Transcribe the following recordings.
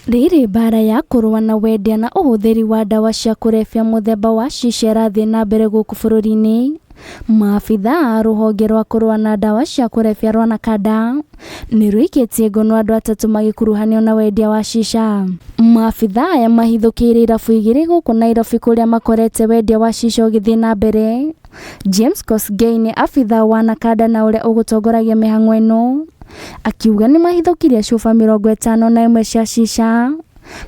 Riri bara ya kurua na Wendia na uhuthiri wa dawa cia kurebia muthemba wa shisha rathi na mbere guku bururi-ini. Maabitha a ruhonge rwa kurua na dawa cia kurebia rwa NACADA ni rwikitie ngono andu atatu magikuruhanio na wendia wa shisha. Maabitha aya mahithukire irabu igiri guku Nairobi kuria makorete wendia wa shisha ugithii na mbere. James Kosgei ni abitha wa NACADA na uria ugutongoragia mihango ino akiuga ni mahithukirie cuba 51 cia shisha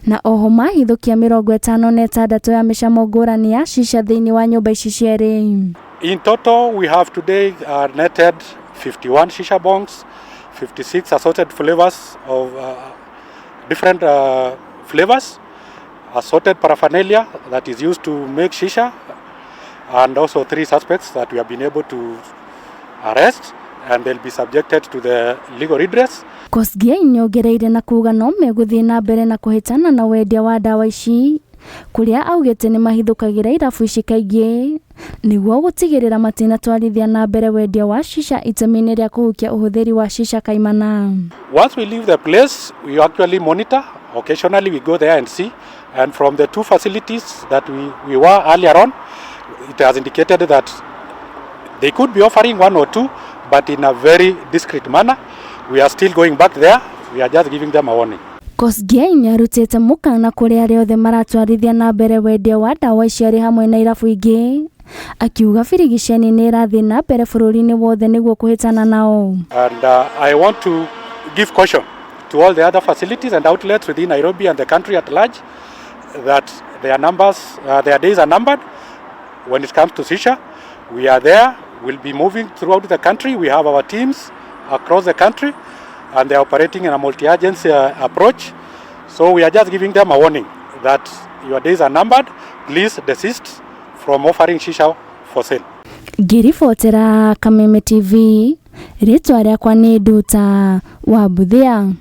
na oho mahithukia 56 ya micamo ngurani ya shisha thiini wa nyumba ici cieri. In total, we have today netted 51 shisha bongs, 56 assorted flavors of different flavors, assorted paraphernalia that is used to make shisha, and also 3 suspects that we have been able to arrest, and they'll be subjected to the legal redress. Kosgei niongereire na kuga no meguthii na mbere na kuhitana na wendia wa dawa ici kuria augite ni mahithukagira irabu ici kaingi niguo gutigirira matinatwarithia na mbere wendia wa shisha itemi-ini ria kuhukia uhuthiri wa shisha kaimana. Once we leave the place, we actually monitor. Occasionally we go there and see, and from the 2 facilities that we were earlier on, it has indicated that they could be offering 1 or 2, but in a very discreet manner. We are still going back there. We are just giving them a warning. Kosgei ni arutite mukana kuri aria othe maratwarithia na mbere wendia wa dawa ici ari hamwe na irabu ingi akiuga birigiceni ni irathi na mbere bururi-ini wothe niguo kuhitana nao. And I want to give caution to all the other facilities and outlets within Nairobi and the country at large that their days are numbered. When it comes to shisha, we are there. We'll be moving throughout the country. We have our teams across the country, and they are operating in a multi-agency approach. So we are just giving them a warning that your days are numbered. Please desist from offering shisha for sale. Ngiribotera Kameme TV, ritwa riakwa ni Nduta wa Buthia.